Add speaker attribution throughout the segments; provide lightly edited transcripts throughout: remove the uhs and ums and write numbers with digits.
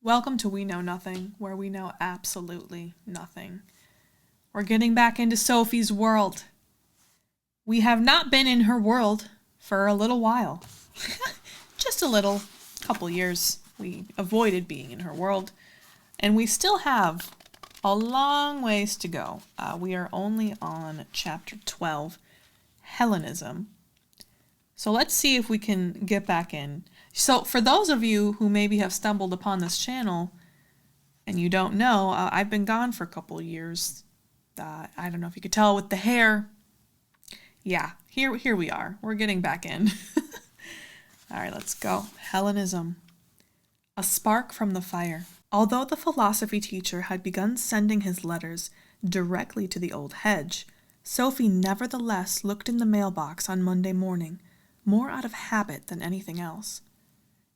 Speaker 1: Welcome to We Know Nothing, where we know absolutely nothing. We're getting back into Sophie's world. We have not been in her world for a little while. Just a little, couple years. We avoided being in her world, and we still have a long ways to go. We are only on chapter 12, Hellenism. So let's see if we can get back in. So for those of you who maybe have stumbled upon this channel and you don't know, I've been gone for a couple of years. I don't know if you could tell with the hair. Yeah, here we are. We're getting back in. All right, let's go. Hellenism. A spark from the fire. Although the philosophy teacher had begun sending his letters directly to the old hedge, Sophie nevertheless looked in the mailbox on Monday morning, more out of habit than anything else.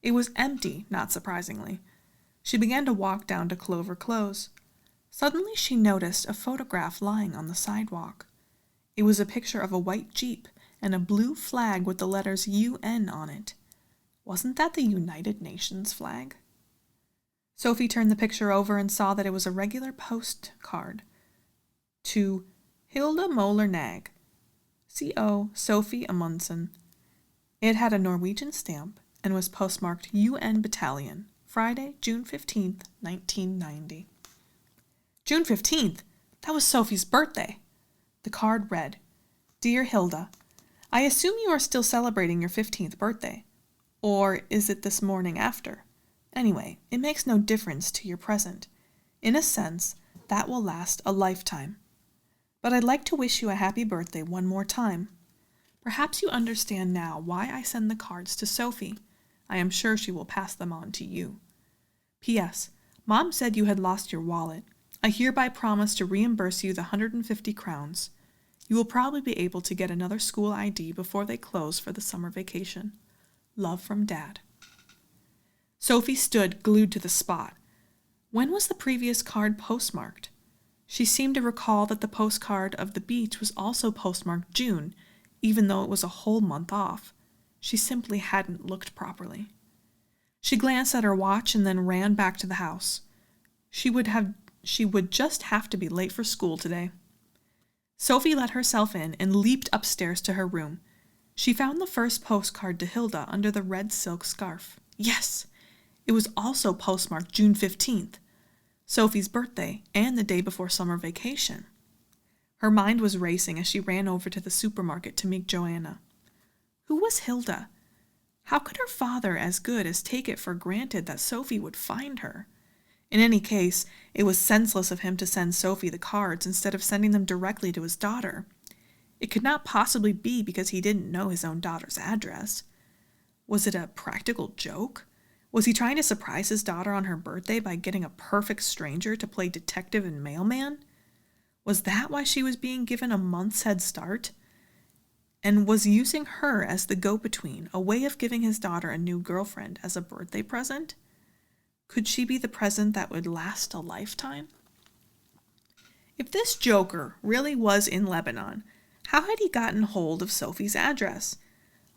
Speaker 1: It was empty, not surprisingly. She began to walk down to Clover Close. Suddenly she noticed a photograph lying on the sidewalk. It was a picture of a white Jeep and a blue flag with the letters UN on it. Wasn't that the United Nations flag? Sophie turned the picture over and saw that it was a regular postcard to Hilda Moller-Nag, C.O. Sophie Amundsen. It had a Norwegian stamp and was postmarked UN Battalion, Friday, June 15th, 1990. June 15th? That was Sophie's birthday. The card read, Dear Hilda, I assume you are still celebrating your 15th birthday. Or is it this morning after? Anyway, it makes no difference to your present. In a sense, that will last a lifetime. But I'd like to wish you a happy birthday one more time. Perhaps you understand now why I send the cards to Sophie. I am sure she will pass them on to you. P.S. Mom said you had lost your wallet. I hereby promise to reimburse you the 150 crowns. You will probably be able to get another school ID before they close for the summer vacation. Love from Dad. Sophie stood glued to the spot. When was the previous card postmarked? She seemed to recall that the postcard of the beach was also postmarked June, even though it was a whole month off. She simply hadn't looked properly. She glanced at her watch and then ran back to the house. She would just have to be late for school today. Sophie let herself in and leaped upstairs to her room. She found the first postcard to Hilda under the red silk scarf. Yes! It was also postmarked June 15th, Sophie's birthday, and the day before summer vacation. Her mind was racing as she ran over to the supermarket to meet Joanna. Who was Hilda? How could her father as good as take it for granted that Sophie would find her? In any case, it was senseless of him to send Sophie the cards instead of sending them directly to his daughter. It could not possibly be because he didn't know his own daughter's address. Was it a practical joke? Was he trying to surprise his daughter on her birthday by getting a perfect stranger to play detective and mailman? Was that why she was being given a month's head start? And was using her as the go-between a way of giving his daughter a new girlfriend as a birthday present? Could she be the present that would last a lifetime? If this joker really was in Lebanon, how had he gotten hold of Sophie's address?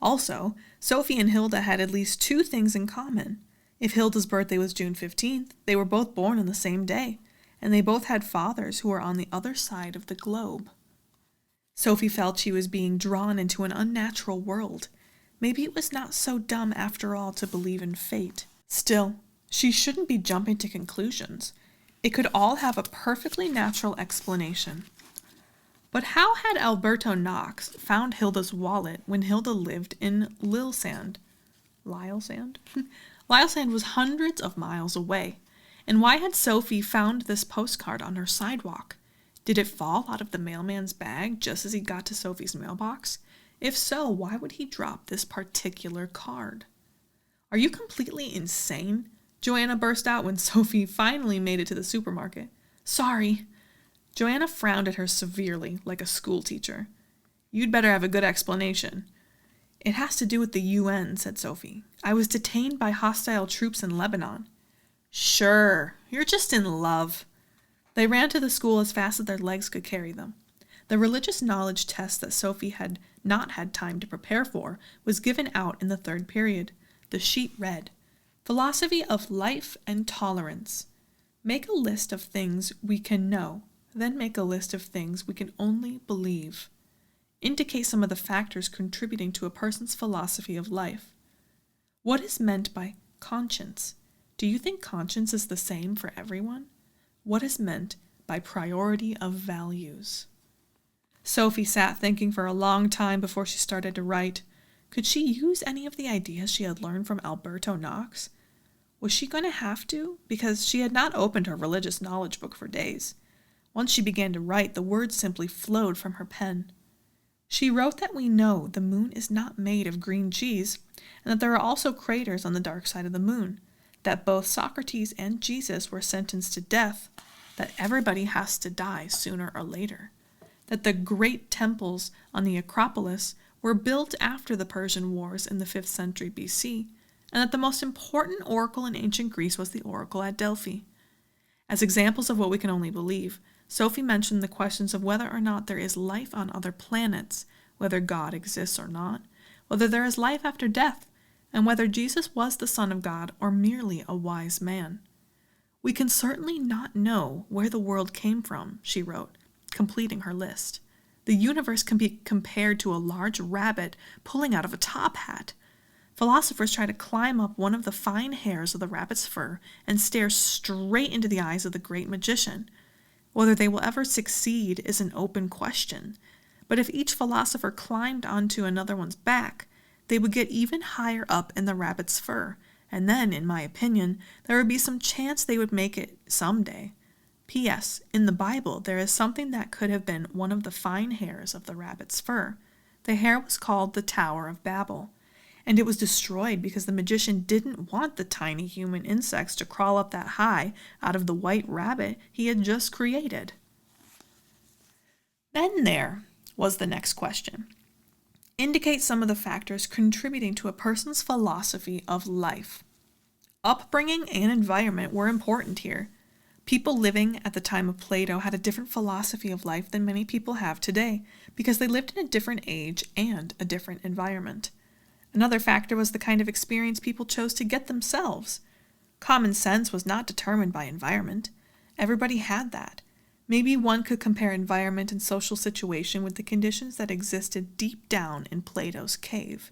Speaker 1: Also, Sophie and Hilda had at least two things in common. If Hilda's birthday was June 15th, they were both born on the same day, and they both had fathers who were on the other side of the globe. Sophie felt she was being drawn into an unnatural world. Maybe it was not so dumb after all to believe in fate. Still, she shouldn't be jumping to conclusions. It could all have a perfectly natural explanation. But how had Alberto Knox found Hilda's wallet when Hilda lived in Lilesand? Lilesand? Lilesand was hundreds of miles away. And why had Sophie found this postcard on her sidewalk? Did it fall out of the mailman's bag just as he got to Sophie's mailbox? If so, why would he drop this particular card? Are you completely insane? Joanna burst out when Sophie finally made it to the supermarket. Sorry. Joanna frowned at her severely, like a schoolteacher. You'd better have a good explanation. It has to do with the UN, said Sophie. I was detained by hostile troops in Lebanon. Sure, you're just in love. They ran to the school as fast as their legs could carry them. The religious knowledge test that Sophie had not had time to prepare for was given out in the third period. The sheet read, Philosophy of life and tolerance. Make a list of things we can know, then make a list of things we can only believe. Indicate some of the factors contributing to a person's philosophy of life. What is meant by conscience? Do you think conscience is the same for everyone? What is meant by priority of values? Sophie sat thinking for a long time before she started to write. Could she use any of the ideas she had learned from Alberto Knox? Was she going to have to? Because she had not opened her religious knowledge book for days. Once she began to write, the words simply flowed from her pen. She wrote that we know the moon is not made of green cheese, and that there are also craters on the dark side of the moon, that both Socrates and Jesus were sentenced to death, that everybody has to die sooner or later, that the great temples on the Acropolis were built after the Persian Wars in the 5th century BC, and that the most important oracle in ancient Greece was the oracle at Delphi. As examples of what we can only believe, Sophie mentioned the questions of whether or not there is life on other planets, whether God exists or not, whether there is life after death, and whether Jesus was the Son of God or merely a wise man. We can certainly not know where the world came from, she wrote, completing her list. The universe can be compared to a large rabbit pulling out of a top hat. Philosophers try to climb up one of the fine hairs of the rabbit's fur and stare straight into the eyes of the great magician. Whether they will ever succeed is an open question, but if each philosopher climbed onto another one's back, they would get even higher up in the rabbit's fur, and then, in my opinion, there would be some chance they would make it someday. P.S. In the Bible, there is something that could have been one of the fine hairs of the rabbit's fur. The hair was called the Tower of Babel, and it was destroyed because the magician didn't want the tiny human insects to crawl up that high out of the white rabbit he had just created. Then there was the next question. Indicate some of the factors contributing to a person's philosophy of life. Upbringing and environment were important here. People living at the time of Plato had a different philosophy of life than many people have today because they lived in a different age and a different environment. Another factor was the kind of experience people chose to get themselves. Common sense was not determined by environment. Everybody had that. Maybe one could compare environment and social situation with the conditions that existed deep down in Plato's cave.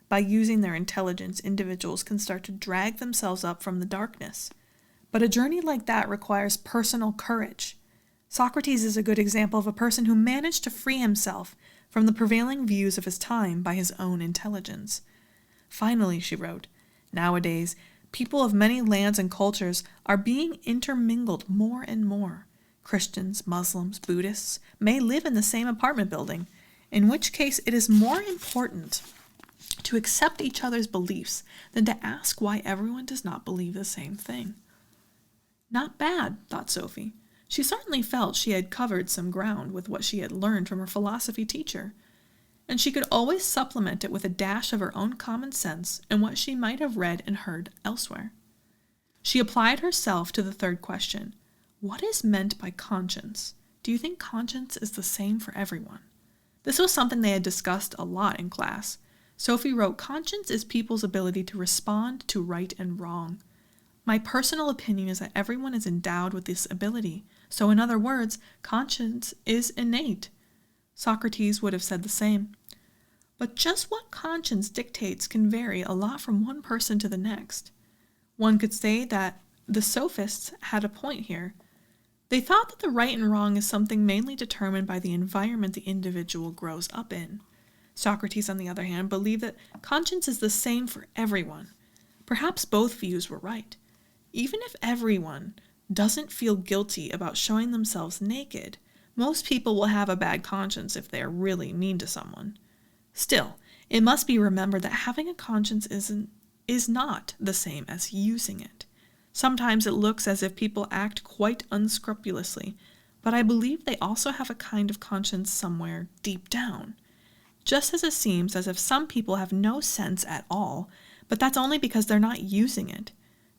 Speaker 1: By using their intelligence, individuals can start to drag themselves up from the darkness. But a journey like that requires personal courage. Socrates is a good example of a person who managed to free himself from the prevailing views of his time by his own intelligence. Finally, she wrote, nowadays, people of many lands and cultures are being intermingled more and more. Christians, Muslims, Buddhists may live in the same apartment building, in which case it is more important to accept each other's beliefs than to ask why everyone does not believe the same thing. Not bad, thought Sophie. She certainly felt she had covered some ground with what she had learned from her philosophy teacher, and she could always supplement it with a dash of her own common sense and what she might have read and heard elsewhere. She applied herself to the third question. What is meant by conscience? Do you think conscience is the same for everyone? This was something they had discussed a lot in class. Sophie wrote, conscience is people's ability to respond to right and wrong. My personal opinion is that everyone is endowed with this ability. So in other words, conscience is innate. Socrates would have said the same. But just what conscience dictates can vary a lot from one person to the next. One could say that the sophists had a point here. They thought that the right and wrong is something mainly determined by the environment the individual grows up in. Socrates, on the other hand, believed that conscience is the same for everyone. Perhaps both views were right. Even if everyone doesn't feel guilty about showing themselves naked, most people will have a bad conscience if they are really mean to someone. Still, it must be remembered that having a conscience is not the same as using it. Sometimes it looks as if people act quite unscrupulously, but I believe they also have a kind of conscience somewhere deep down. Just as it seems as if some people have no sense at all, but that's only because they're not using it.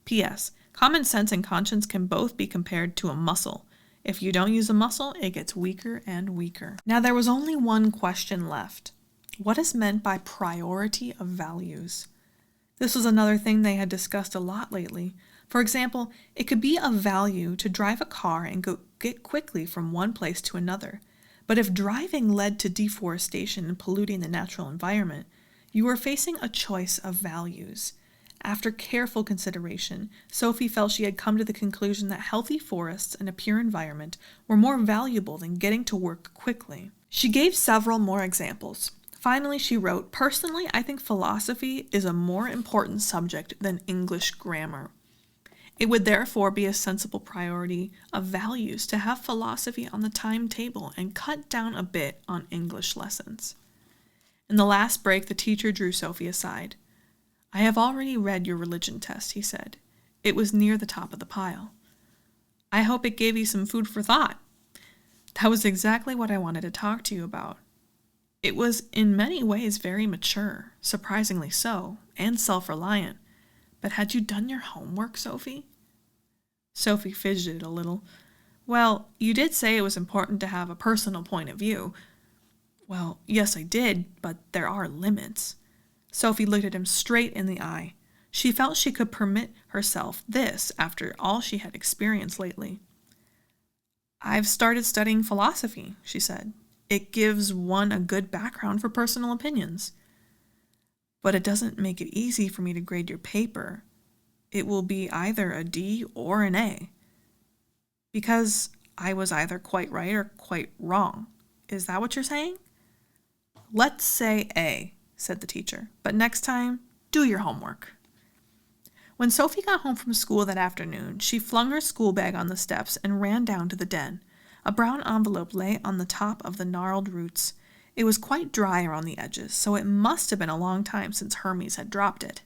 Speaker 1: P.S. Common sense and conscience can both be compared to a muscle. If you don't use a muscle, it gets weaker and weaker. Now there was only one question left. What is meant by priority of values? This was another thing they had discussed a lot lately. For example, it could be of value to drive a car and get quickly from one place to another. But if driving led to deforestation and polluting the natural environment, you were facing a choice of values. After careful consideration, Sophie felt she had come to the conclusion that healthy forests and a pure environment were more valuable than getting to work quickly. She gave several more examples. Finally, she wrote, "Personally, I think philosophy is a more important subject than English grammar. It would therefore be a sensible priority of values to have philosophy on the timetable and cut down a bit on English lessons." In the last break, the teacher drew Sophie aside. "I have already read your religion test," he said. "It was near the top of the pile. I hope it gave you some food for thought." "That was exactly what I wanted to talk to you about. It was in many ways very mature, surprisingly so, and self-reliant. But had you done your homework, Sophie?" Sophie fidgeted a little. "Well, you did say it was important to have a personal point of view." "Well, yes, I did, but there are limits." Sophie looked at him straight in the eye. She felt she could permit herself this after all she had experienced lately. "I've started studying philosophy," she said. "It gives one a good background for personal opinions." "But it doesn't make it easy for me to grade your paper. It will be either a D or an A. Because I was either quite right or quite wrong. Is that what you're saying?" "Let's say A," said the teacher. "But next time, do your homework." When Sophie got home from school that afternoon, she flung her school bag on the steps and ran down to the den. A brown envelope lay on the top of the gnarled roots. It was quite dry around the edges, so it must have been a long time since Hermes had dropped it.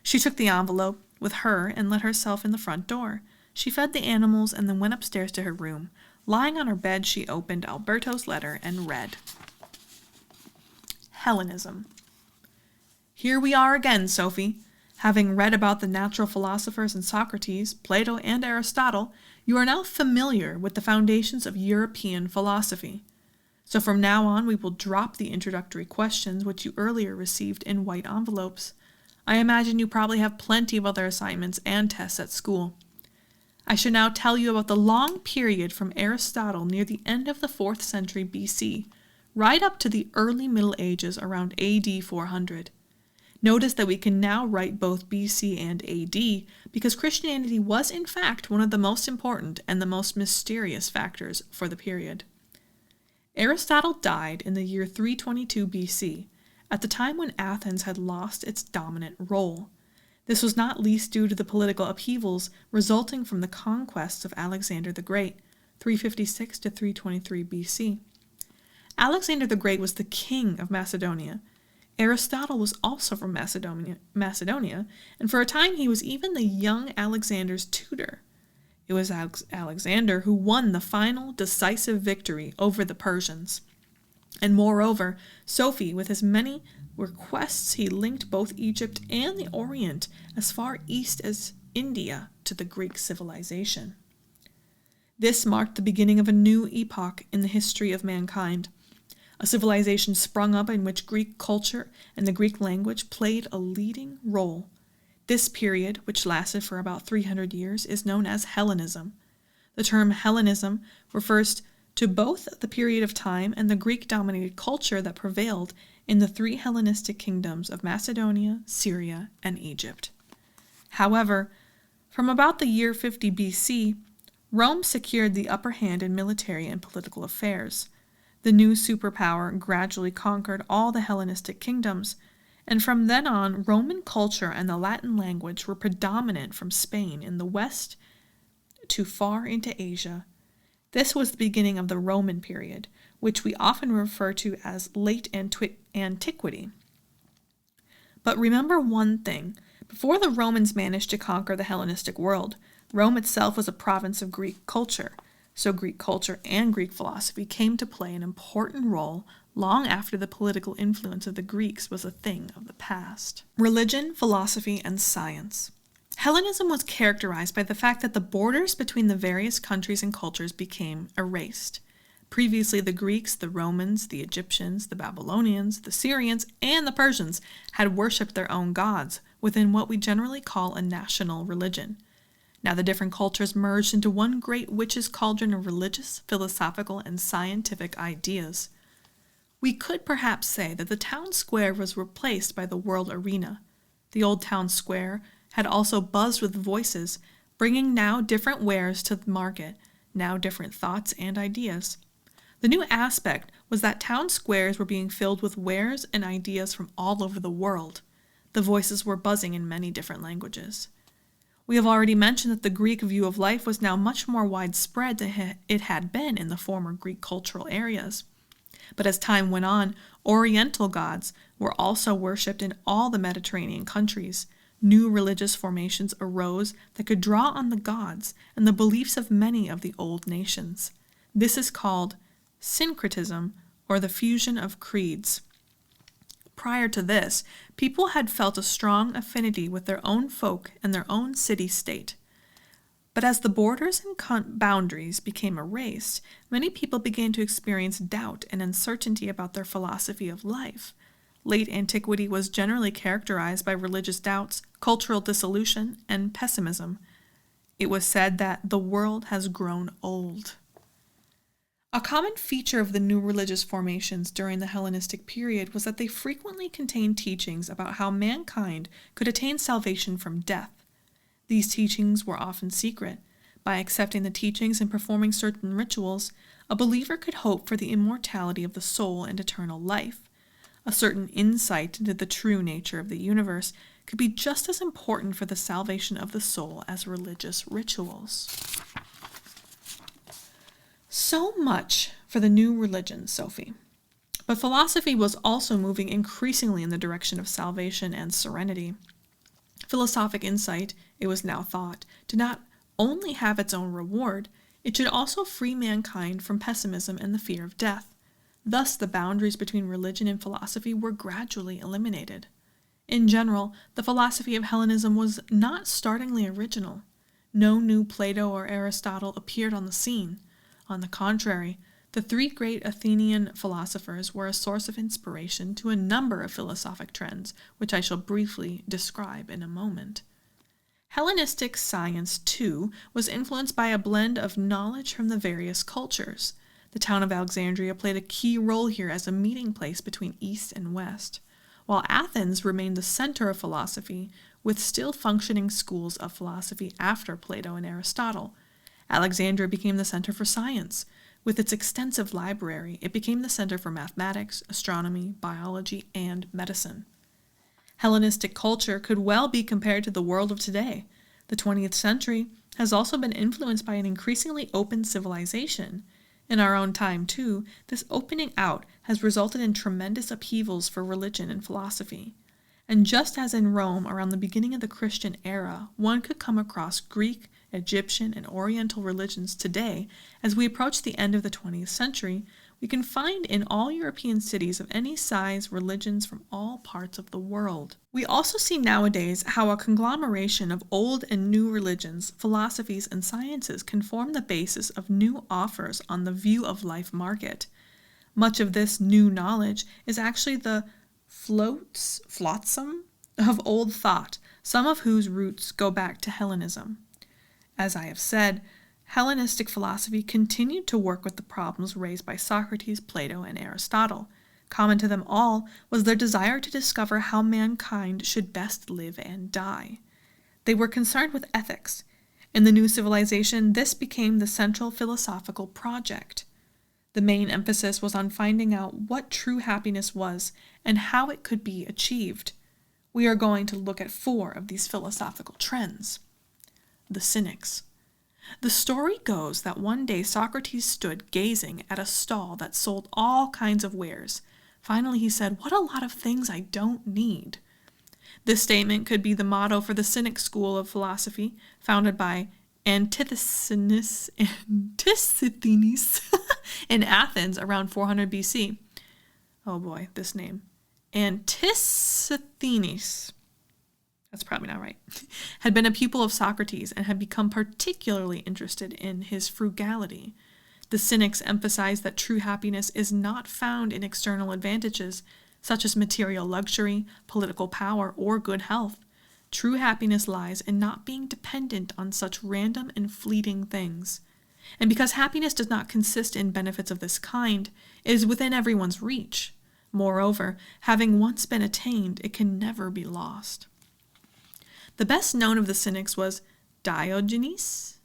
Speaker 1: She took the envelope with her and let herself in the front door. She fed the animals and then went upstairs to her room. Lying on her bed, she opened Alberto's letter and read. Hellenism. "Here we are again, Sophie. Having read about the natural philosophers and Socrates, Plato, and Aristotle, you are now familiar with the foundations of European philosophy. So from now on, we will drop the introductory questions which you earlier received in white envelopes. I imagine you probably have plenty of other assignments and tests at school. I shall now tell you about the long period from Aristotle near the end of the 4th century BC, right up to the early Middle Ages around AD 400. Notice that we can now write both BC and AD because Christianity was in fact one of the most important and the most mysterious factors for the period. Aristotle died in the year 322 BC, at the time when Athens had lost its dominant role. This was not least due to the political upheavals resulting from the conquests of Alexander the Great, 356 to 323 BC. Alexander the Great was the king of Macedonia. Aristotle was also from Macedonia, and for a time he was even the young Alexander's tutor. It was Alexander who won the final decisive victory over the Persians. And moreover, Sophie, with his many requests, he linked both Egypt and the Orient as far east as India to the Greek civilization. This marked the beginning of a new epoch in the history of mankind. A civilization sprung up in which Greek culture and the Greek language played a leading role. This period, which lasted for about 300 years, is known as Hellenism. The term Hellenism refers to both the period of time and the Greek-dominated culture that prevailed in the 3 Hellenistic kingdoms of Macedonia, Syria, and Egypt. However, from about the year 50 BC, Rome secured the upper hand in military and political affairs. The new superpower gradually conquered all the Hellenistic kingdoms, and from then on, Roman culture and the Latin language were predominant from Spain in the west to far into Asia. This was the beginning of the Roman period, which we often refer to as late antiquity. But remember one thing. Before the Romans managed to conquer the Hellenistic world, Rome itself was a province of Greek culture. So Greek culture and Greek philosophy came to play an important role long after the political influence of the Greeks was a thing of the past. Religion, philosophy, and science. Hellenism was characterized by the fact that the borders between the various countries and cultures became erased. Previously, the Greeks, the Romans, the Egyptians, the Babylonians, the Syrians, and the Persians had worshipped their own gods, within what we generally call a national religion. Now the different cultures merged into one great witch's cauldron of religious, philosophical, and scientific ideas. We could perhaps say that the town square was replaced by the world arena. The old town square had also buzzed with voices, bringing now different wares to the market, now different thoughts and ideas. The new aspect was that town squares were being filled with wares and ideas from all over the world. The voices were buzzing in many different languages. We have already mentioned that the Greek view of life was now much more widespread than it had been in the former Greek cultural areas. But as time went on, Oriental gods were also worshipped in all the Mediterranean countries. New religious formations arose that could draw on the gods and the beliefs of many of the old nations. This is called syncretism, or the fusion of creeds. Prior to this, people had felt a strong affinity with their own folk and their own city-state. But as the borders and boundaries became erased, many people began to experience doubt and uncertainty about their philosophy of life. Late antiquity was generally characterized by religious doubts, cultural dissolution, and pessimism. It was said that the world has grown old. A common feature of the new religious formations during the Hellenistic period was that they frequently contained teachings about how mankind could attain salvation from death. These teachings were often secret. By accepting the teachings and performing certain rituals, a believer could hope for the immortality of the soul and eternal life. A certain insight into the true nature of the universe could be just as important for the salvation of the soul as religious rituals. So much for the new religion, Sophie. But philosophy was also moving increasingly in the direction of salvation and serenity. Philosophic insight, it was now thought, did not only have its own reward, it should also free mankind from pessimism and the fear of death. Thus, the boundaries between religion and philosophy were gradually eliminated. In general, the philosophy of Hellenism was not startlingly original. No new Plato or Aristotle appeared on the scene. On the contrary, the three great Athenian philosophers were a source of inspiration to a number of philosophic trends, which I shall briefly describe in a moment. Hellenistic science, too, was influenced by a blend of knowledge from the various cultures. The town of Alexandria played a key role here as a meeting place between East and West, while Athens remained the center of philosophy, with still functioning schools of philosophy after Plato and Aristotle. Alexandria became the center for science. With its extensive library, it became the center for mathematics, astronomy, biology, and medicine. Hellenistic culture could well be compared to the world of today. The 20th century has also been influenced by an increasingly open civilization. In our own time, too, this opening out has resulted in tremendous upheavals for religion and philosophy. And just as in Rome around the beginning of the Christian era, one could come across Greek, Egyptian, and Oriental religions today, as we approach the end of the 20th century, we can find in all European cities of any size religions from all parts of the world. We also see nowadays how a conglomeration of old and new religions, philosophies, and sciences can form the basis of new offers on the view of life market. Much of this new knowledge is actually the flotsam of old thought, some of whose roots go back to Hellenism. As I have said, Hellenistic philosophy continued to work with the problems raised by Socrates, Plato, and Aristotle. Common to them all was their desire to discover how mankind should best live and die. They were concerned with ethics. In the new civilization, this became the central philosophical project. The main emphasis was on finding out what true happiness was and how it could be achieved. We are going to look at 4 of these philosophical trends. The Cynics. The story goes that one day Socrates stood gazing at a stall that sold all kinds of wares. Finally he said, "What a lot of things I don't need." This statement could be the motto for the Cynic school of philosophy, founded by Antisthenes in Athens around 400 BC. Oh boy, this name. Antisthenes. That's probably not right, had been a pupil of Socrates and had become particularly interested in his frugality. The Cynics emphasized that true happiness is not found in external advantages, such as material luxury, political power, or good health. True happiness lies in not being dependent on such random and fleeting things. And because happiness does not consist in benefits of this kind, it is within everyone's reach. Moreover, having once been attained, it can never be lost. The best known of the Cynics was Diogenes,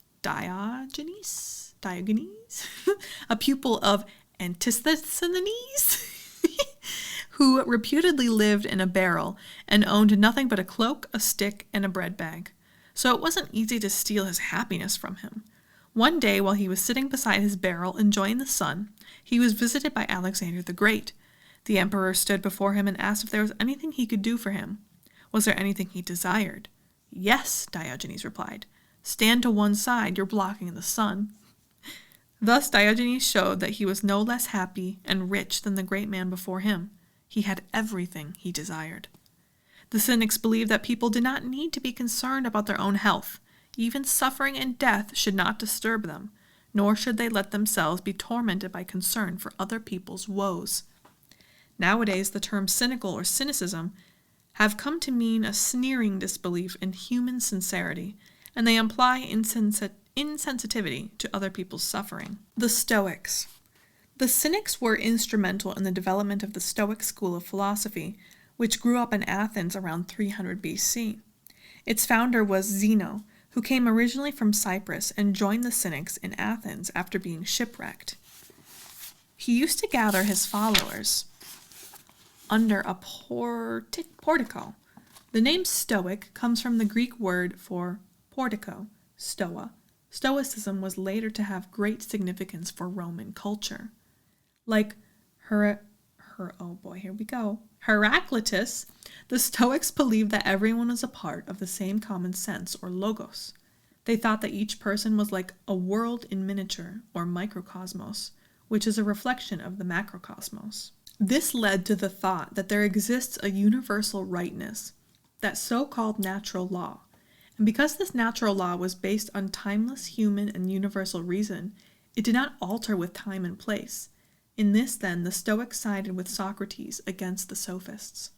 Speaker 1: a pupil of Antisthenes, who reputedly lived in a barrel and owned nothing but a cloak, a stick, and a bread bag. So it wasn't easy to steal his happiness from him. One day, while he was sitting beside his barrel enjoying the sun, he was visited by Alexander the Great. The emperor stood before him and asked if there was anything he could do for him. Was there anything he desired? Yes, Diogenes replied. Stand to one side, you're blocking the sun. Thus Diogenes showed that he was no less happy and rich than the great man before him. He had everything he desired. The Cynics believed that people did not need to be concerned about their own health. Even suffering and death should not disturb them, nor should they let themselves be tormented by concern for other people's woes. Nowadays, the terms cynical or cynicism have come to mean a sneering disbelief in human sincerity, and they imply insensitivity to other people's suffering. The Stoics. The Cynics were instrumental in the development of the Stoic school of philosophy, which grew up in Athens around 300 BC. Its founder was Zeno, who came originally from Cyprus and joined the Cynics in Athens after being shipwrecked. He used to gather his followers under a portico. The name Stoic comes from the Greek word for portico, stoa. Stoicism was later to have great significance for Roman culture. Like Heraclitus, the Stoics believed that everyone was a part of the same common sense or logos. They thought that each person was like a world in miniature or microcosmos, which is a reflection of the macrocosmos. This led to the thought that there exists a universal rightness, that so-called natural law. And because this natural law was based on timeless human and universal reason, it did not alter with time and place. In this, then, the Stoics sided with Socrates against the Sophists.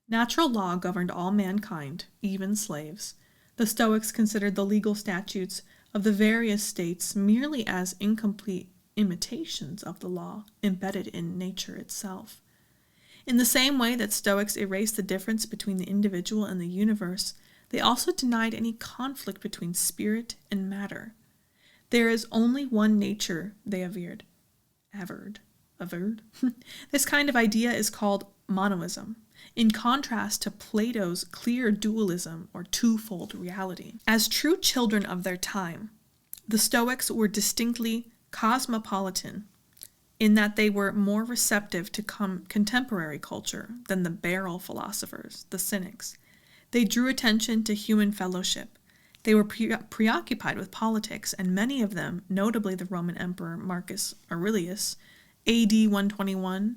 Speaker 1: Natural law governed all mankind, even slaves. The Stoics considered the legal statutes of the various states merely as incomplete imitations of the law embedded in nature itself. In the same way that Stoics erased the difference between the individual and the universe, they also denied any conflict between spirit and matter. There is only one nature, they averred. This kind of idea is called monoism, in contrast to Plato's clear dualism or twofold reality. As true children of their time, the Stoics were distinctly cosmopolitan, in that they were more receptive to contemporary culture than the barrel philosophers, the Cynics. They drew attention to human fellowship. They were preoccupied with politics, and many of them, notably the Roman Emperor Marcus Aurelius, AD 121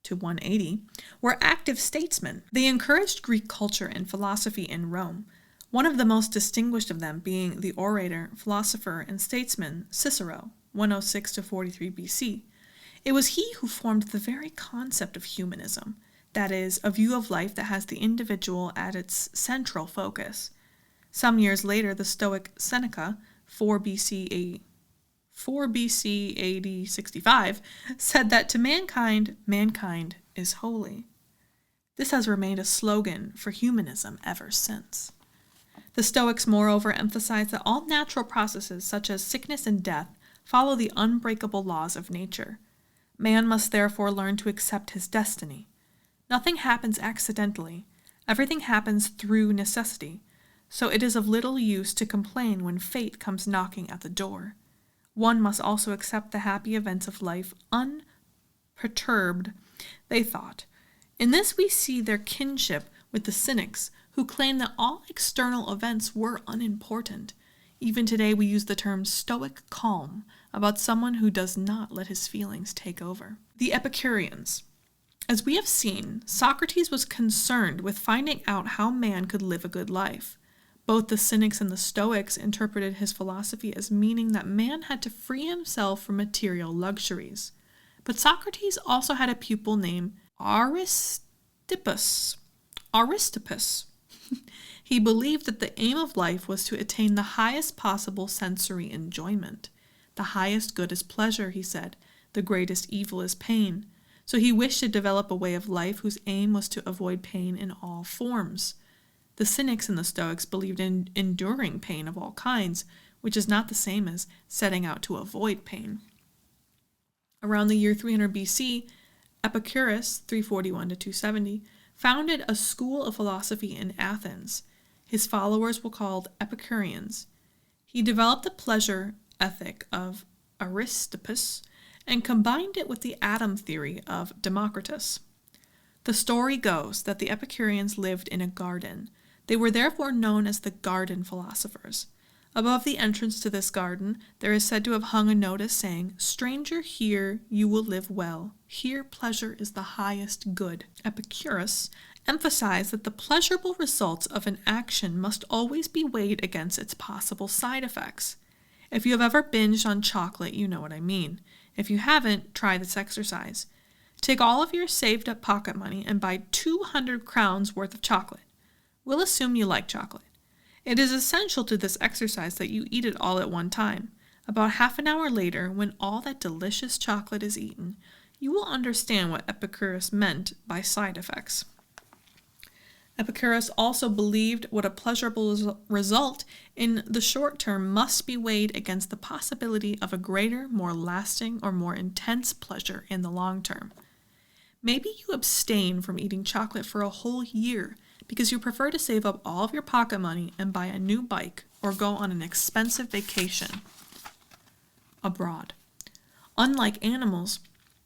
Speaker 1: to 180, were active statesmen. They encouraged Greek culture and philosophy in Rome, one of the most distinguished of them being the orator, philosopher, and statesman Cicero, 106 to 43 BC. It was he who formed the very concept of humanism, that is, a view of life that has the individual at its central focus. Some years later, the Stoic Seneca, 4 BC AD 65, said that to mankind, mankind is holy. This has remained a slogan for humanism ever since. The Stoics, moreover, emphasized that all natural processes, such as sickness and death, follow the unbreakable laws of nature. Man must therefore learn to accept his destiny. Nothing happens accidentally. Everything happens through necessity. So it is of little use to complain when fate comes knocking at the door. One must also accept the happy events of life unperturbed, they thought. In this we see their kinship with the Cynics, who claim that all external events were unimportant. Even today we use the term stoic calm about someone who does not let his feelings take over. The Epicureans. As we have seen, Socrates was concerned with finding out how man could live a good life. Both the Cynics and the Stoics interpreted his philosophy as meaning that man had to free himself from material luxuries. But Socrates also had a pupil named Aristippus, He believed that the aim of life was to attain the highest possible sensory enjoyment. The highest good is pleasure, he said. The greatest evil is pain. So he wished to develop a way of life whose aim was to avoid pain in all forms. The Cynics and the Stoics believed in enduring pain of all kinds, which is not the same as setting out to avoid pain. Around the year 300 BC, Epicurus, 341 to 270, founded a school of philosophy in Athens. His followers were called Epicureans. He developed the pleasure ethic of Aristippus and combined it with the atom theory of Democritus. The story goes that the Epicureans lived in a garden. They were therefore known as the garden philosophers. Above the entrance to this garden, there is said to have hung a notice saying, "Stranger, here you will live well. Here pleasure is the highest good." Epicurus emphasized that the pleasurable results of an action must always be weighed against its possible side effects. If you have ever binged on chocolate, you know what I mean. If you haven't, try this exercise. Take all of your saved up pocket money and buy 200 crowns worth of chocolate. We'll assume you like chocolate. It is essential to this exercise that you eat it all at one time. About half an hour later, when all that delicious chocolate is eaten, you will understand what Epicurus meant by side effects. Epicurus also believed what a pleasurable result in the short term must be weighed against the possibility of a greater, more lasting, or more intense pleasure in the long term. Maybe you abstain from eating chocolate for a whole year because you prefer to save up all of your pocket money and buy a new bike or go on an expensive vacation abroad. Unlike animals,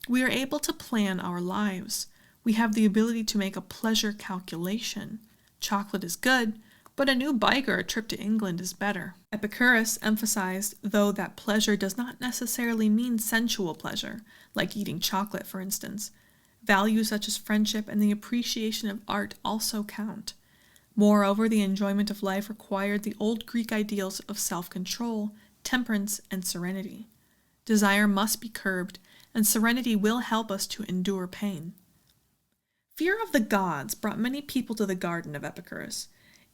Speaker 1: we are able to plan our lives. We have the ability to make a pleasure calculation. Chocolate is good, but a new bike or a trip to England is better. Epicurus emphasized, though, that pleasure does not necessarily mean sensual pleasure, like eating chocolate, for instance. Values such as friendship and the appreciation of art also count. Moreover, the enjoyment of life required the old Greek ideals of self-control, temperance, and serenity. Desire must be curbed, and serenity will help us to endure pain. Fear of the gods brought many people to the garden of Epicurus.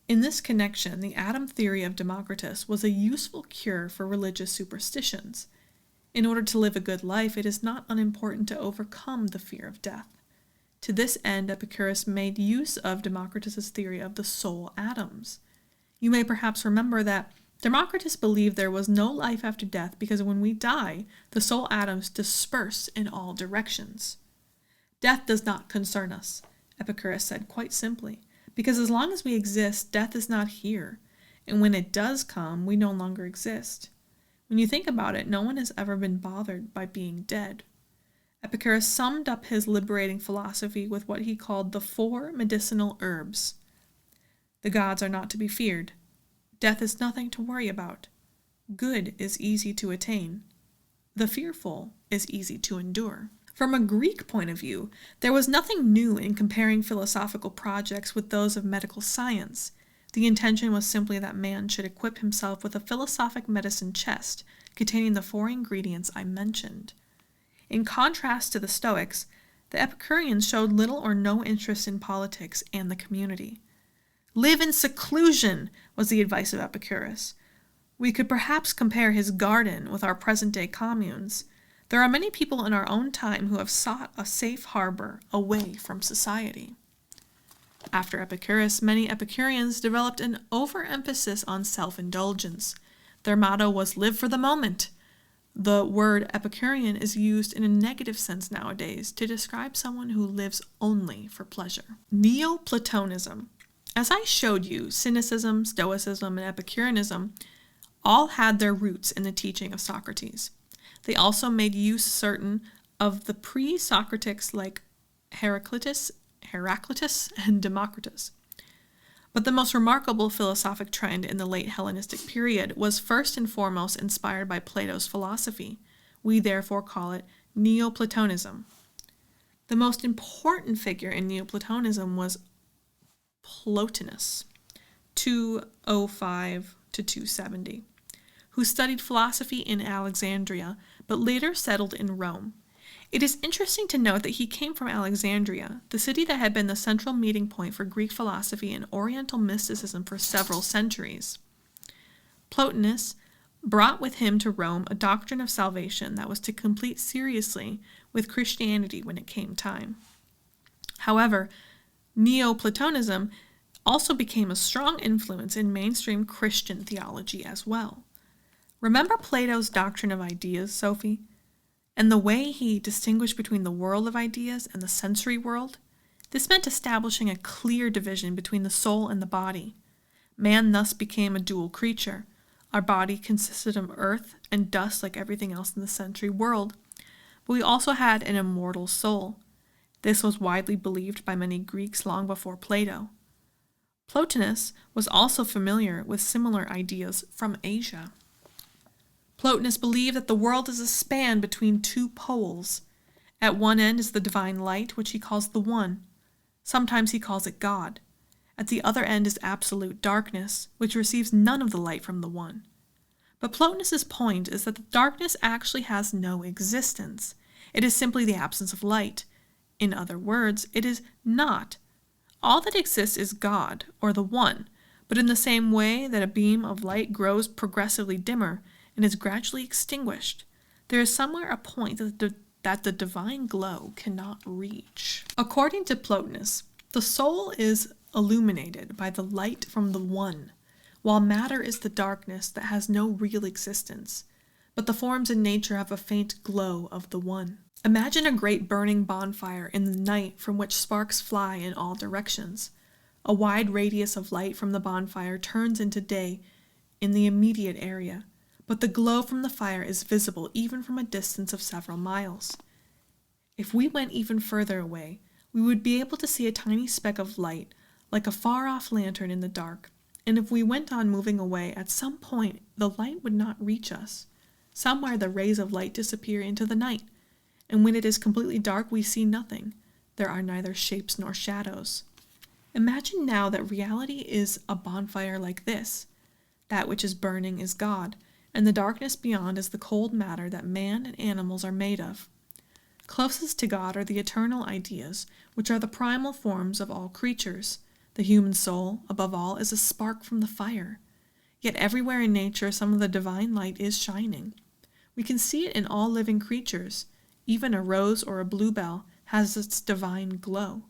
Speaker 1: In this connection, the atom theory of Democritus was a useful cure for religious superstitions. In order to live a good life, it is not unimportant to overcome the fear of death. To this end, Epicurus made use of Democritus's theory of the soul atoms. You may perhaps remember that Democritus believed there was no life after death because when we die, the soul atoms disperse in all directions. Death does not concern us, Epicurus said quite simply, because as long as we exist, death is not here, and when it does come, we no longer exist. When you think about it, no one has ever been bothered by being dead. Epicurus summed up his liberating philosophy with what he called the 4 medicinal herbs. The gods are not to be feared. Death is nothing to worry about. Good is easy to attain. The fearful is easy to endure. From a Greek point of view, there was nothing new in comparing philosophical projects with those of medical science. The intention was simply that man should equip himself with a philosophic medicine chest containing the 4 ingredients I mentioned. In contrast to the Stoics, the Epicureans showed little or no interest in politics and the community. Live in seclusion was the advice of Epicurus. We could perhaps compare his garden with our present-day communes. There are many people in our own time who have sought a safe harbor away from society. After Epicurus, many Epicureans developed an overemphasis on self-indulgence. Their motto was "live for the moment." The word Epicurean is used in a negative sense nowadays to describe someone who lives only for pleasure. Neoplatonism. As I showed you, Cynicism, Stoicism, and Epicureanism all had their roots in the teaching of Socrates. They also made use certain of the pre-Socratics like Heraclitus, and Democritus. But the most remarkable philosophic trend in the late Hellenistic period was first and foremost inspired by Plato's philosophy. We therefore call it Neoplatonism. The most important figure in Neoplatonism was Plotinus, 205 to 270, who studied philosophy in Alexandria, but later settled in Rome. It is interesting to note that he came from Alexandria, the city that had been the central meeting point for Greek philosophy and Oriental mysticism for several centuries. Plotinus brought with him to Rome a doctrine of salvation that was to compete seriously with Christianity when it came time. However, Neoplatonism also became a strong influence in mainstream Christian theology as well. Remember Plato's doctrine of ideas, Sophie? And the way he distinguished between the world of ideas and the sensory world? This meant establishing a clear division between the soul and the body. Man thus became a dual creature. Our body consisted of earth and dust like everything else in the sensory world, but we also had an immortal soul. This was widely believed by many Greeks long before Plato. Plotinus was also familiar with similar ideas from Asia. Plotinus believed that the world is a span between two poles. At one end is the divine light, which he calls the One. Sometimes he calls it God. At the other end is absolute darkness, which receives none of the light from the One. But Plotinus's point is that the darkness actually has no existence. It is simply the absence of light. In other words, it is not. All that exists is God, or the One, but in the same way that a beam of light grows progressively dimmer and is gradually extinguished, there is somewhere a point that the divine glow cannot reach. According to Plotinus, the soul is illuminated by the light from the One, while matter is the darkness that has no real existence, but the forms in nature have a faint glow of the One. Imagine a great burning bonfire in the night from which sparks fly in all directions. A wide radius of light from the bonfire turns into day in the immediate area, but the glow from the fire is visible even from a distance of several miles. If we went even further away, we would be able to see a tiny speck of light, like a far-off lantern in the dark, and if we went on moving away, at some point the light would not reach us. Somewhere the rays of light disappear into the night, and when it is completely dark we see nothing. There are neither shapes nor shadows. Imagine now that reality is a bonfire like this. That which is burning is God, and the darkness beyond is the cold matter that man and animals are made of. Closest to God are the eternal ideas, which are the primal forms of all creatures. The human soul, above all, is a spark from the fire. Yet everywhere in nature some of the divine light is shining. We can see it in all living creatures. Even a rose or a bluebell has its divine glow.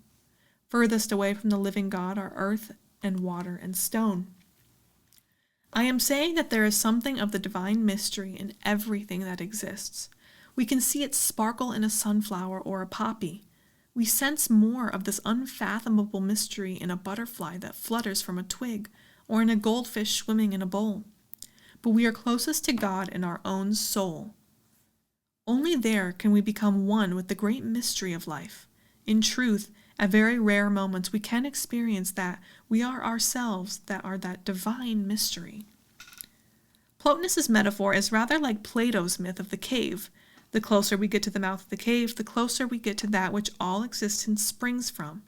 Speaker 1: Furthest away from the living God are earth and water and stone. I am saying that there is something of the divine mystery in everything that exists. We can see it sparkle in a sunflower or a poppy. We sense more of this unfathomable mystery in a butterfly that flutters from a twig, or in a goldfish swimming in a bowl. But we are closest to God in our own soul. Only there can we become one with the great mystery of life. In truth, at very rare moments we can experience that we are ourselves that are that divine mystery. Plotinus's metaphor is rather like Plato's myth of the cave. The closer we get to the mouth of the cave, the closer we get to that which all existence springs from.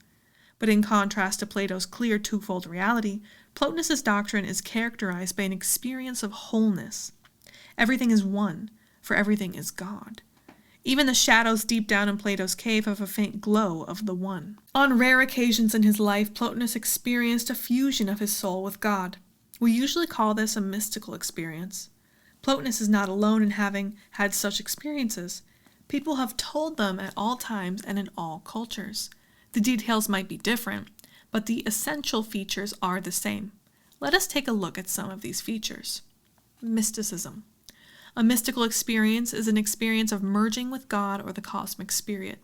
Speaker 1: But in contrast to Plato's clear twofold reality, Plotinus's doctrine is characterized by an experience of wholeness. Everything is one, for everything is God. Even the shadows deep down in Plato's cave have a faint glow of the One. On rare occasions in his life, Plotinus experienced a fusion of his soul with God. We usually call this a mystical experience. Plotinus is not alone in having had such experiences. People have told them at all times and in all cultures. The details might be different, but the essential features are the same. Let us take a look at some of these features. Mysticism. A mystical experience is an experience of merging with God or the cosmic spirit.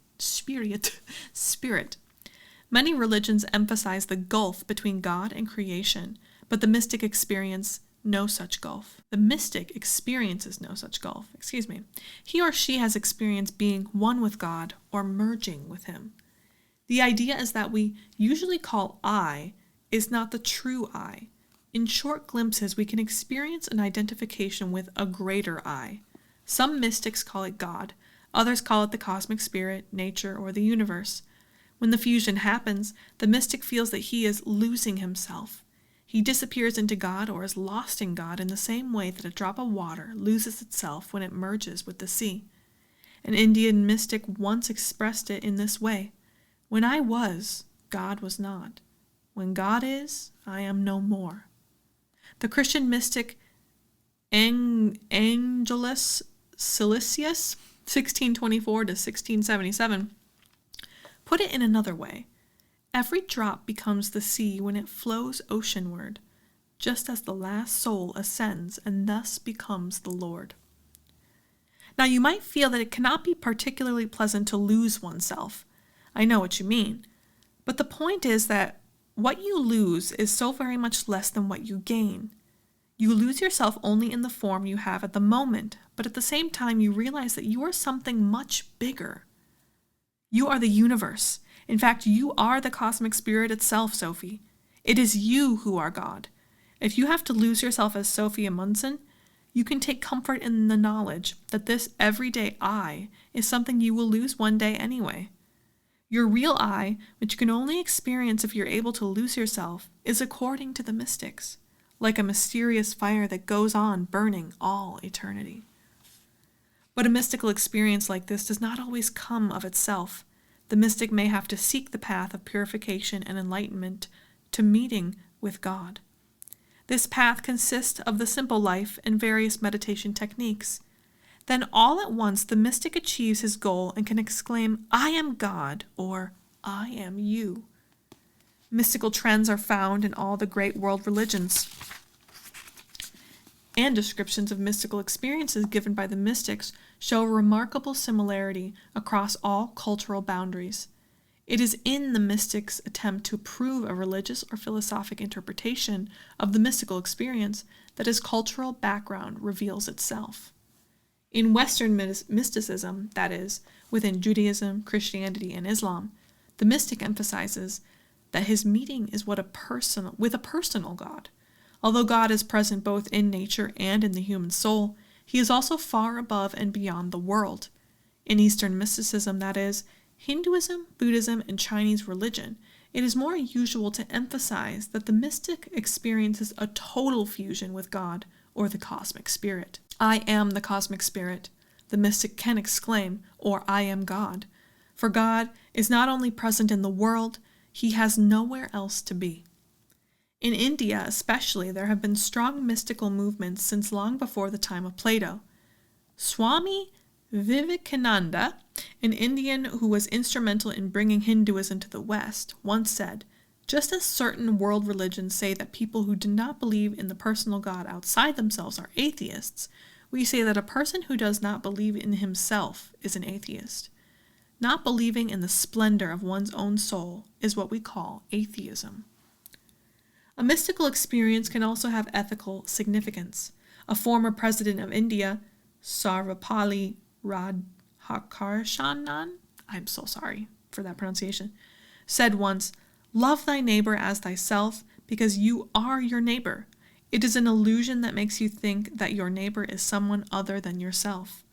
Speaker 1: Many religions emphasize the gulf between God and creation, but the mystic experience no such gulf. The mystic experiences no such gulf. He or she has experienced being one with God or merging with Him. The idea is that we usually call I is not the true I. In short glimpses, we can experience an identification with a greater I. Some mystics call it God, others call it the cosmic spirit, nature, or the universe. When the fusion happens, the mystic feels that he is losing himself. He disappears into God or is lost in God in the same way that a drop of water loses itself when it merges with the sea. An Indian mystic once expressed it in this way: "When I was, God was not. When God is, I am no more." The Christian mystic Angelus Silesius, 1624 to 1677, put it in another way: "Every drop becomes the sea when it flows oceanward, just as the last soul ascends and thus becomes the Lord." Now, you might feel that it cannot be particularly pleasant to lose oneself. I know what you mean. But the point is that what you lose is so very much less than what you gain. You lose yourself only in the form you have at the moment, but at the same time you realize that you are something much bigger. You are the universe. In fact, you are the cosmic spirit itself, Sophie. It is you who are God. If you have to lose yourself as Sophie Amundsen, you can take comfort in the knowledge that this everyday I is something you will lose one day anyway. Your real I, which you can only experience if you're able to lose yourself, is, according to the mystics, like a mysterious fire that goes on burning all eternity. But a mystical experience like this does not always come of itself. The mystic may have to seek the path of purification and enlightenment to meeting with God. This path consists of the simple life and various meditation techniques. Then all at once the mystic achieves his goal and can exclaim, "I am God," or "I am you." Mystical trends are found in all the great world religions, and descriptions of mystical experiences given by the mystics show a remarkable similarity across all cultural boundaries. It is in the mystics' attempt to prove a religious or philosophic interpretation of the mystical experience that his cultural background reveals itself. In Western mysticism, that is, within Judaism, Christianity, and Islam, the mystic emphasizes that his meeting is with a personal God. Although God is present both in nature and in the human soul, he is also far above and beyond the world. In Eastern mysticism, that is, Hinduism, Buddhism, and Chinese religion, it is more usual to emphasize that the mystic experiences a total fusion with God or the cosmic spirit. "I am the cosmic spirit," the mystic can exclaim, or "I am God." For God is not only present in the world, he has nowhere else to be. In India especially, there have been strong mystical movements since long before the time of Plato. Swami Vivekananda, an Indian who was instrumental in bringing Hinduism to the West, once said, "Just as certain world religions say that people who do not believe in the personal God outside themselves are atheists, we say that a person who does not believe in himself is an atheist. Not believing in the splendor of one's own soul is what we call atheism." A mystical experience can also have ethical significance. A former president of India, Sarvapalli Radhakrishnan, I'm so sorry for that pronunciation, said once, "Love thy neighbor as thyself, because you are your neighbor. It is an illusion that makes you think that your neighbor is someone other than yourself."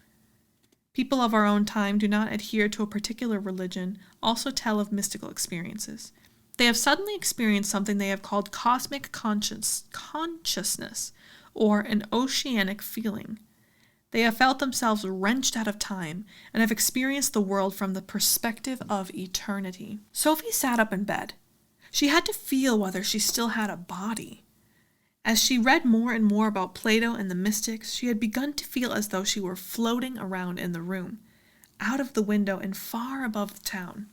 Speaker 1: People of our own time do not adhere to a particular religion also tell of mystical experiences. They have suddenly experienced something they have called cosmic consciousness, or an oceanic feeling. They have felt themselves wrenched out of time and have experienced the world from the perspective of eternity. Sophie sat up in bed. She had to feel whether she still had a body. As she read more and more about Plato and the mystics, she had begun to feel as though she were floating around in the room, out of the window and far above the town.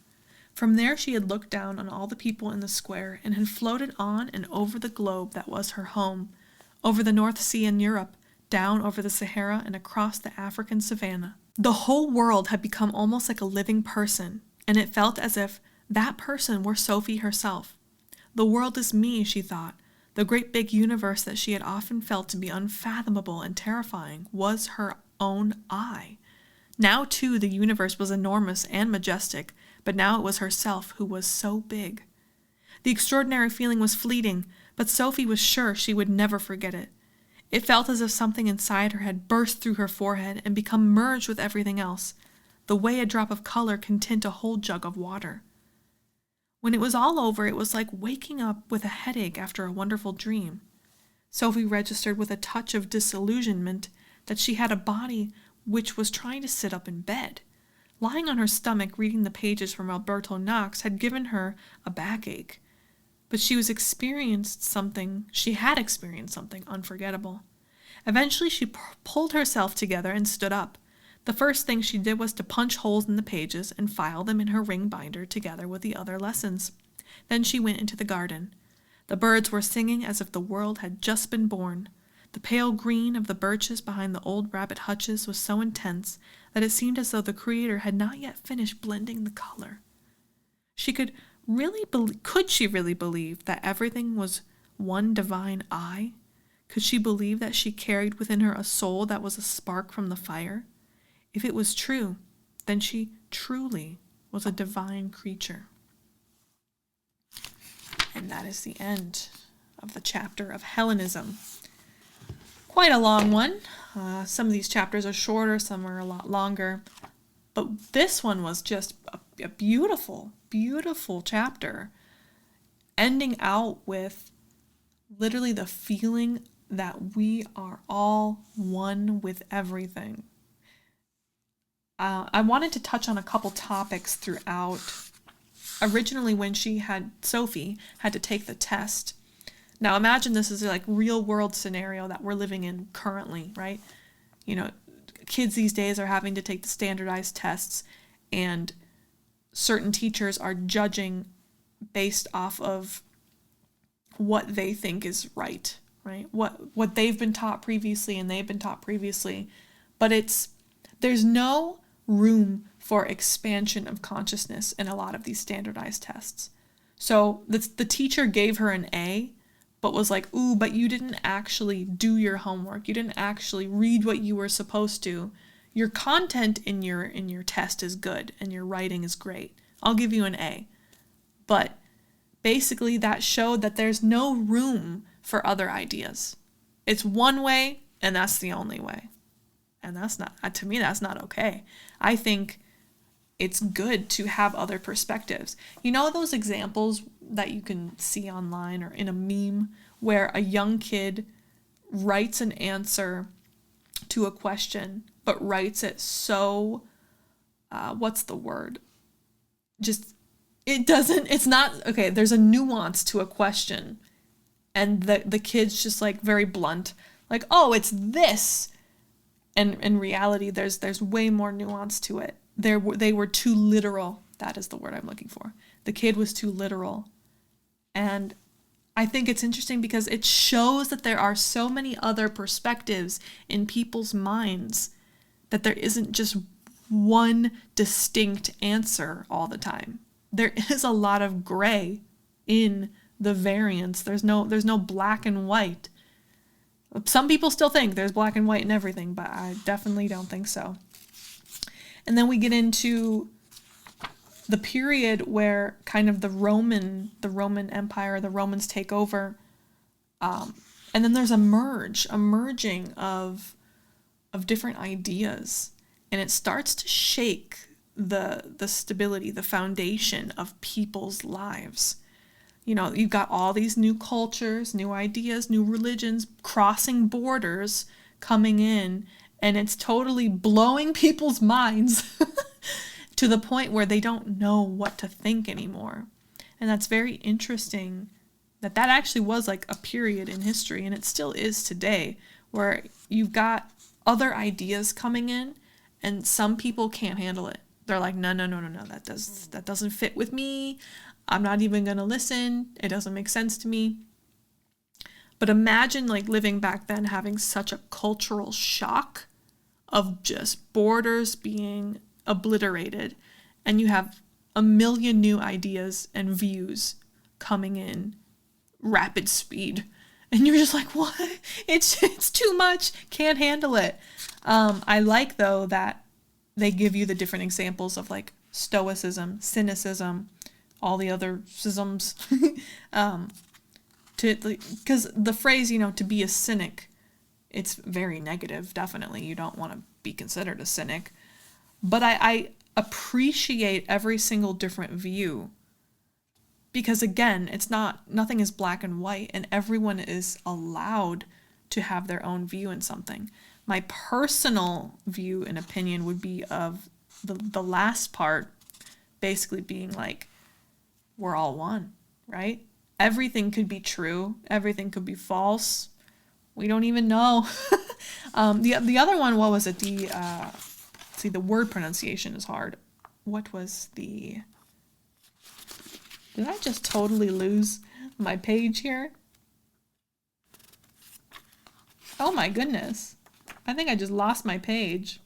Speaker 1: From there she had looked down on all the people in the square and had floated on and over the globe that was her home, over the North Sea and Europe, down over the Sahara and across the African savanna. The whole world had become almost like a living person, and it felt as if that person were Sophie herself. The world is me, she thought. The great big universe that she had often felt to be unfathomable and terrifying was her own I. Now, too, the universe was enormous and majestic, but now it was herself who was so big. The extraordinary feeling was fleeting, but Sophie was sure she would never forget it. It felt as if something inside her had burst through her forehead and become merged with everything else, the way a drop of color can tint a whole jug of water. When it was all over, it was like waking up with a headache after a wonderful dream. Sophie registered with a touch of disillusionment that she had a body which was trying to sit up in bed. Lying on her stomach reading the pages from Alberto Knox had given her a backache, but she had experienced something unforgettable. Eventually she pulled herself together and stood up. The first thing she did was to punch holes in the pages and file them in her ring binder together with the other lessons. Then she went into the garden. The birds were singing as if the world had just been born. The pale green of the birches behind the old rabbit hutches was so intense that it seemed as though the Creator had not yet finished blending the color. Could she really believe that everything was one divine eye? Could she believe that she carried within her a soul that was a spark from the fire? If it was true, then she truly was a divine creature. And that is the end of the chapter of Hellenism. Quite a long one. Some of these chapters are shorter, some are a lot longer. But this one was just a beautiful, beautiful chapter, ending out with literally the feeling that we are all one with everything. I wanted to touch on a couple topics throughout. Originally, when Sophie had to take the test. Now imagine this is like real world scenario that we're living in currently, right? You know, kids these days are having to take the standardized tests, and certain teachers are judging based off of what they think is right? What they've been taught previously and they've been taught previously. But there's no room for expansion of consciousness in a lot of these standardized tests. So the teacher gave her an A, but was like, ooh, but you didn't actually do your homework. You didn't actually read what you were supposed to. Your content in your test is good and your writing is great. I'll give you an A. But basically that showed that there's no room for other ideas. It's one way and that's the only way. And that's not, to me, that's not okay. I think it's good to have other perspectives. You know those examples that you can see online or in a meme where a young kid writes an answer to a question, but writes it so, what's the word? It's not, okay, there's a nuance to a question. And the kid's just like very blunt, like, oh, it's this. And in reality, there's way more nuance to it. They were too literal. That is the word I'm looking for. The kid was too literal. And I think it's interesting because it shows that there are so many other perspectives in people's minds, that there isn't just one distinct answer all the time. There is a lot of gray in the variance. There's no black and white. Some people still think there's black and white in everything, but I definitely don't think so. And then we get into the period where kind of the Roman Empire, the Romans take over. And then there's a merging of different ideas. And it starts to shake the stability, the foundation of people's lives. You know, you've got all these new cultures, new ideas, new religions, crossing borders, coming in, and it's totally blowing people's minds to the point where they don't know what to think anymore. And that's very interesting that actually was like a period in history, and it still is today, where you've got other ideas coming in, and some people can't handle it. They're like, no, that doesn't fit with me. I'm not even going to listen. It doesn't make sense to me. But imagine like living back then, having such a cultural shock of just borders being obliterated, and you have a million new ideas and views coming in rapid speed. And you're just like, what? It's too much. Can't handle it. I like, though, that they give you the different examples of like Stoicism, Cynicism, all the other schisms, because the phrase, to be a cynic, it's very negative. Definitely, you don't want to be considered a cynic. But I appreciate every single different view, because again, nothing is black and white, and everyone is allowed to have their own view in something. My personal view and opinion would be of the last part basically being like, we're all one, right? Everything could be true. Everything could be false. We don't even know. The other one, what was it? The word pronunciation is hard. What was the... Did I just totally lose my page here? Oh my goodness. I think I just lost my page.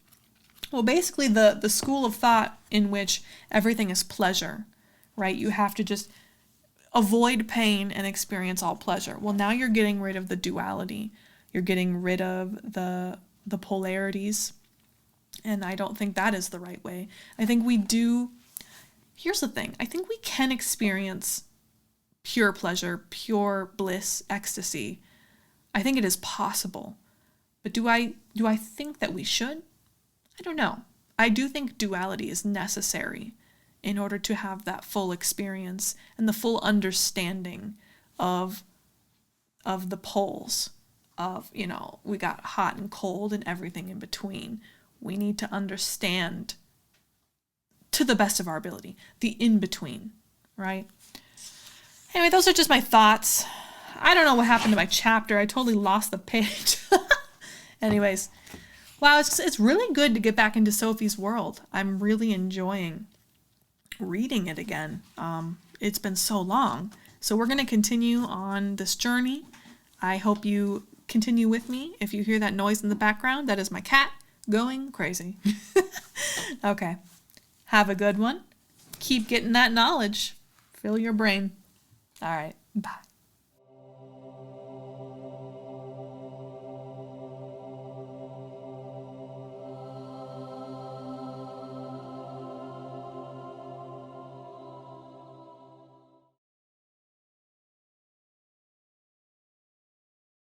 Speaker 1: Well, basically the school of thought in which everything is pleasure, right? You have to just avoid pain and experience all pleasure. Well, now you're getting rid of the duality. You're getting rid of the polarities. And I don't think that is the right way. I think we do... Here's the thing. I think we can experience pure pleasure, pure bliss, ecstasy. I think it is possible. But do I think that we should? I don't know. I do think duality is necessary in order to have that full experience and the full understanding of the poles of, we got hot and cold and everything in between. We need to understand, to the best of our ability, the in-between, right? Anyway, those are just my thoughts. I don't know what happened to my chapter. I totally lost the page. Anyways, wow, it's really good to get back into Sophie's world. I'm really enjoying reading it again. It's been so long. So we're going to continue on this journey. I hope you continue with me. If you hear that noise in the background, that is my cat going crazy. Okay. Have a good one. Keep getting that knowledge. Fill your brain. All right. Bye.